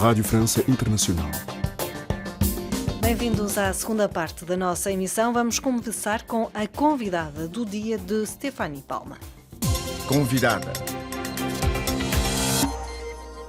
Rádio França Internacional. Bem-vindos à segunda parte da nossa emissão. Vamos começar com a convidada do dia de Stéphanie Palma. Convidada.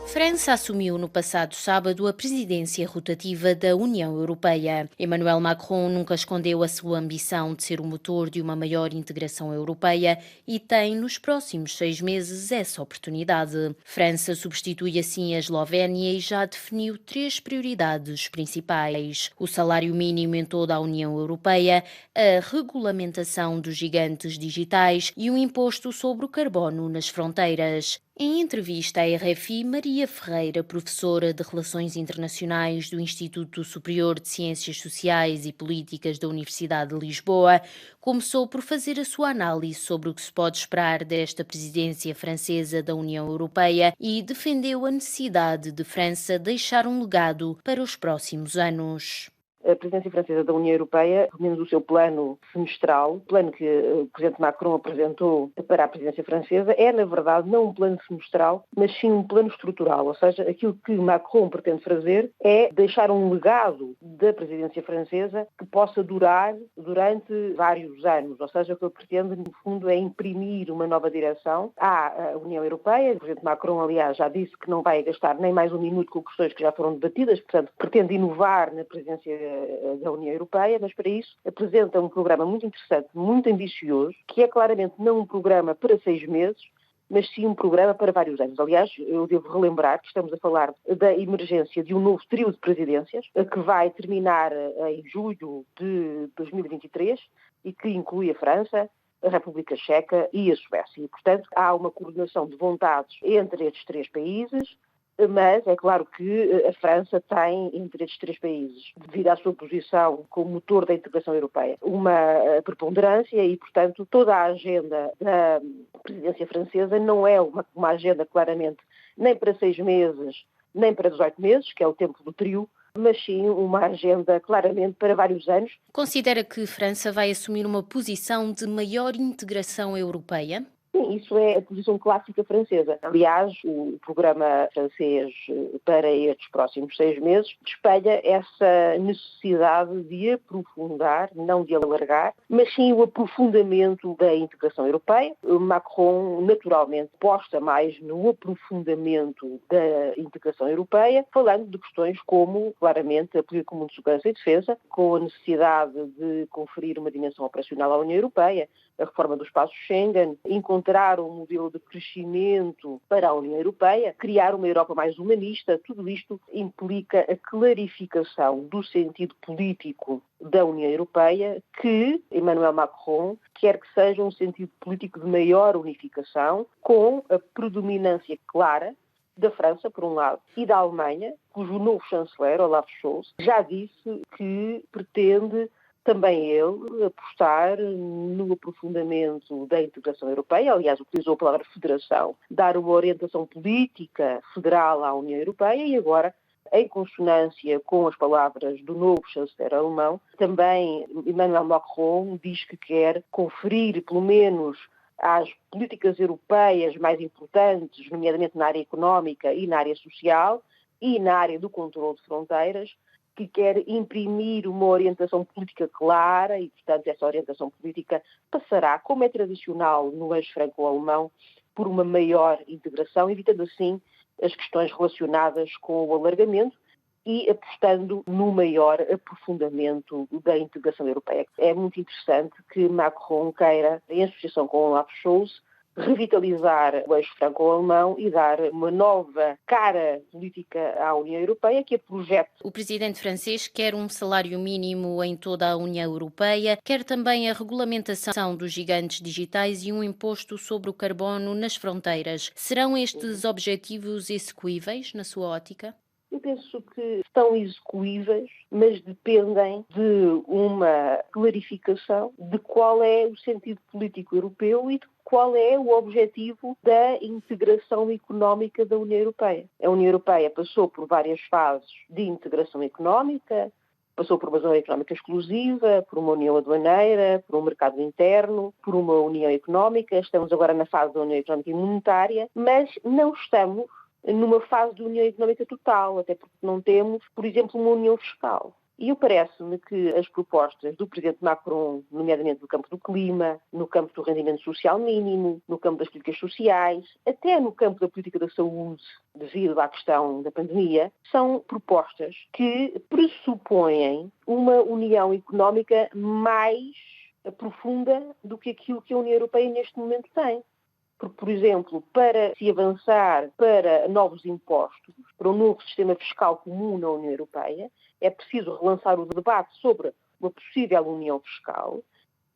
França assumiu no passado sábado a presidência rotativa da União Europeia. Emmanuel Macron nunca escondeu a sua ambição de ser o motor de uma maior integração europeia e tem, nos próximos 6 meses, essa oportunidade. França substitui assim a Eslovénia e já definiu 3 prioridades principais: o salário mínimo em toda a União Europeia, a regulamentação dos gigantes digitais e o imposto sobre o carbono nas fronteiras. Em entrevista à RFI, Maria Ferreira, professora de Relações Internacionais do Instituto Superior de Ciências Sociais e Políticas da Universidade de Lisboa, começou por fazer a sua análise sobre o que se pode esperar desta presidência francesa da União Europeia e defendeu a necessidade de França deixar um legado para os próximos anos. A presidência francesa da União Europeia, pelo menos o seu plano semestral, o plano que o presidente Macron apresentou para a presidência francesa, é, na verdade, não um plano semestral, mas sim um plano estrutural. Ou seja, aquilo que Macron pretende fazer é deixar um legado da presidência francesa que possa durar durante vários anos. Ou seja, o que ele pretende, no fundo, é imprimir uma nova direção à União Europeia. O presidente Macron, aliás, já disse que não vai gastar nem mais um minuto com questões que já foram debatidas, portanto, pretende inovar na presidência da União Europeia, mas para isso apresenta um programa muito interessante, muito ambicioso, que é claramente não um programa para 6 meses, mas sim um programa para vários anos. Aliás, eu devo relembrar que estamos a falar da emergência de um novo trio de presidências, que vai terminar em julho de 2023 e que inclui a França, a República Checa e a Suécia. E, portanto, há uma coordenação de vontades entre estes 3 países, mas é claro que a França tem, entre estes 3 países, devido à sua posição como motor da integração europeia, uma preponderância e, portanto, toda a agenda da presidência francesa não é uma agenda claramente nem para 6 meses, nem para 18 meses, que é o tempo do trio, mas sim uma agenda claramente para vários anos. Considera que França vai assumir uma posição de maior integração europeia? Sim, isso é a posição clássica francesa. Aliás, o programa francês para estes próximos 6 meses espelha essa necessidade de aprofundar, não de alargar, mas sim o aprofundamento da integração europeia. Macron, naturalmente, posta mais no aprofundamento da integração europeia, falando de questões como, claramente, a política comum de segurança e defesa, com a necessidade de conferir uma dimensão operacional à União Europeia, a reforma do espaço Schengen, encontrar um modelo de crescimento para a União Europeia, criar uma Europa mais humanista. Tudo isto implica a clarificação do sentido político da União Europeia, que Emmanuel Macron quer que seja um sentido político de maior unificação, com a predominância clara da França, por um lado, e da Alemanha, cujo novo chanceler, Olaf Scholz, já disse que pretende também ele apostar no aprofundamento da integração europeia, aliás, utilizou a palavra federação, dar uma orientação política federal à União Europeia e agora, em consonância com as palavras do novo chanceler alemão, também Emmanuel Macron diz que quer conferir, pelo menos, às políticas europeias mais importantes, nomeadamente na área económica e na área social e na área do controle de fronteiras, que quer imprimir uma orientação política clara e, portanto, essa orientação política passará, como é tradicional no eixo franco-alemão, por uma maior integração, evitando assim as questões relacionadas com o alargamento e apostando no maior aprofundamento da integração europeia. É muito interessante que Macron queira, em associação com Olaf Scholz, revitalizar o eixo franco-alemão e dar uma nova cara política à União Europeia que a projete. O presidente francês quer um salário mínimo em toda a União Europeia, quer também a regulamentação dos gigantes digitais e um imposto sobre o carbono nas fronteiras. Serão estes objetivos execuíveis, na sua ótica? Eu penso que estão execuíveis, mas dependem de uma clarificação de qual é o sentido político europeu e de qual é o objetivo da integração económica da União Europeia. A União Europeia passou por várias fases de integração económica, passou por uma zona económica exclusiva, por uma união aduaneira, por um mercado interno, por uma união económica. Estamos agora na fase da união económica e monetária, mas não estamos numa fase de união económica total, até porque não temos, por exemplo, uma união fiscal. E parece-me que as propostas do presidente Macron, nomeadamente no campo do clima, no campo do rendimento social mínimo, no campo das políticas sociais, até no campo da política da saúde, devido à questão da pandemia, são propostas que pressupõem uma união económica mais profunda do que aquilo que a União Europeia neste momento tem. Porque, por exemplo, para se avançar para novos impostos, para um novo sistema fiscal comum na União Europeia, é preciso relançar o debate sobre uma possível união fiscal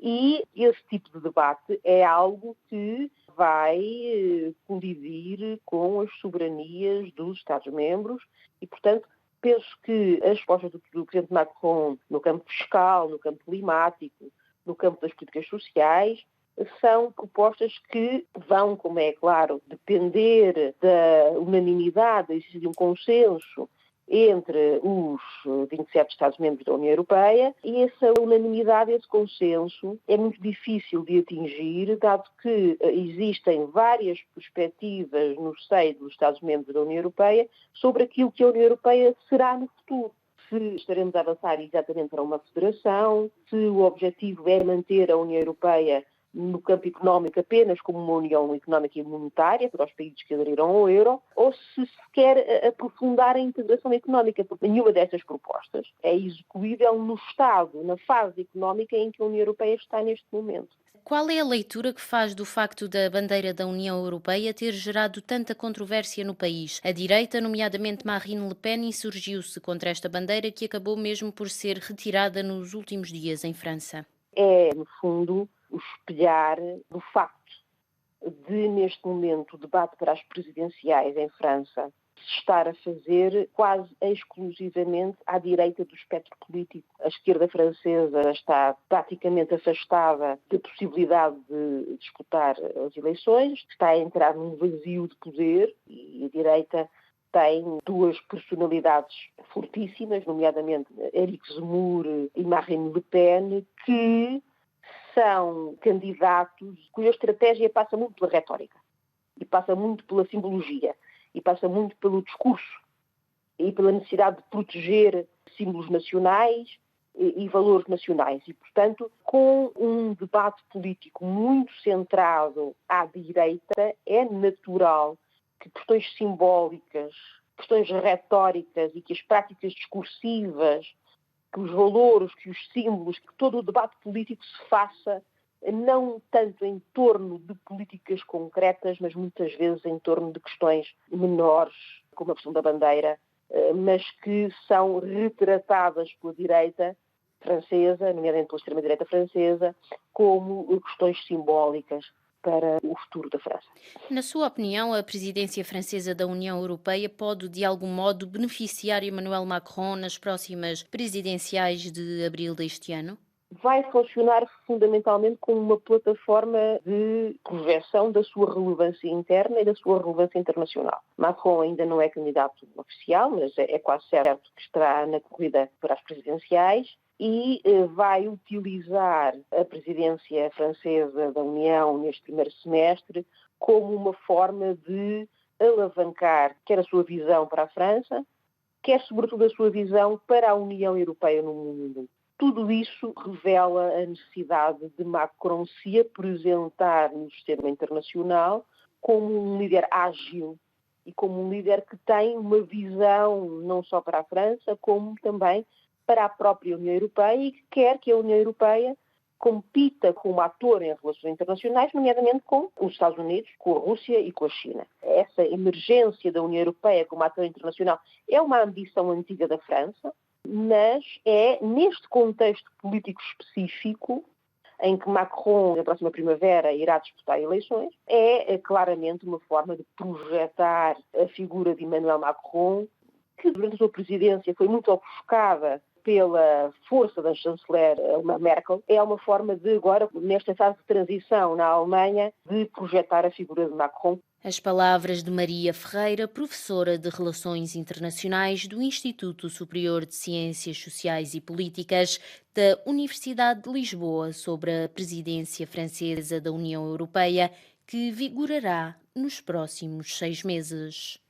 e esse tipo de debate é algo que vai colidir com as soberanias dos Estados-membros e, portanto, penso que as propostas do presidente Macron no campo fiscal, no campo climático, no campo das políticas sociais, são propostas que vão, como é claro, depender da unanimidade, de um consenso entre os 27 Estados-membros da União Europeia e essa unanimidade, esse consenso, é muito difícil de atingir, dado que existem várias perspectivas no seio dos Estados-membros da União Europeia sobre aquilo que a União Europeia será no futuro. Se estaremos a avançar exatamente para uma federação, se o objetivo é manter a União Europeia no campo económico apenas como uma união económica e monetária para os países que aderiram ao euro, ou se quer aprofundar a integração económica, porque nenhuma destas propostas é execuível no estado, na fase económica em que a União Europeia está neste momento. Qual é a leitura que faz do facto da bandeira da União Europeia ter gerado tanta controvérsia no país? A direita, nomeadamente Marine Le Pen, insurgiu-se contra esta bandeira que acabou mesmo por ser retirada nos últimos dias em França. É, no fundo, o espelhar do facto de, neste momento, o debate para as presidenciais em França se estar a fazer quase exclusivamente à direita do espectro político. A esquerda francesa está praticamente afastada da possibilidade de disputar as eleições, está a entrar num vazio de poder e a direita tem duas personalidades fortíssimas, nomeadamente Éric Zemmour e Marine Le Pen, que são candidatos cuja estratégia passa muito pela retórica e passa muito pela simbologia e passa muito pelo discurso e pela necessidade de proteger símbolos nacionais e valores nacionais. E, portanto, com um debate político muito centrado à direita, é natural que questões simbólicas, questões retóricas e que as práticas discursivas, que os valores, que os símbolos, que todo o debate político se faça não tanto em torno de políticas concretas, mas muitas vezes em torno de questões menores, como a questão da bandeira, mas que são retratadas pela direita francesa, nomeadamente pela extrema-direita francesa, como questões simbólicas para o futuro da França. Na sua opinião, a presidência francesa da União Europeia pode, de algum modo, beneficiar Emmanuel Macron nas próximas presidenciais de abril deste ano? Vai funcionar fundamentalmente como uma plataforma de projeção da sua relevância interna e da sua relevância internacional. Macron ainda não é candidato oficial, mas é quase certo que estará na corrida para as presidenciais e vai utilizar a presidência francesa da União neste primeiro semestre como uma forma de alavancar quer a sua visão para a França, quer sobretudo a sua visão para a União Europeia no mundo. Tudo isso revela a necessidade de Macron se apresentar no sistema internacional como um líder ágil e como um líder que tem uma visão não só para a França, como também para a própria União Europeia e que quer que a União Europeia compita como ator em relações internacionais, nomeadamente com os Estados Unidos, com a Rússia e com a China. Essa emergência da União Europeia como ator internacional é uma ambição antiga da França, mas é neste contexto político específico em que Macron, na próxima primavera, irá disputar eleições, é claramente uma forma de projetar a figura de Emmanuel Macron, que durante a sua presidência foi muito ofuscada pela força da chanceler Merkel. É uma forma de agora, nesta fase de transição na Alemanha, de projetar a figura de Macron. As palavras de Maria Ferreira, professora de Relações Internacionais do Instituto Superior de Ciências Sociais e Políticas da Universidade de Lisboa, sobre a presidência francesa da União Europeia, que vigorará nos próximos 6 meses.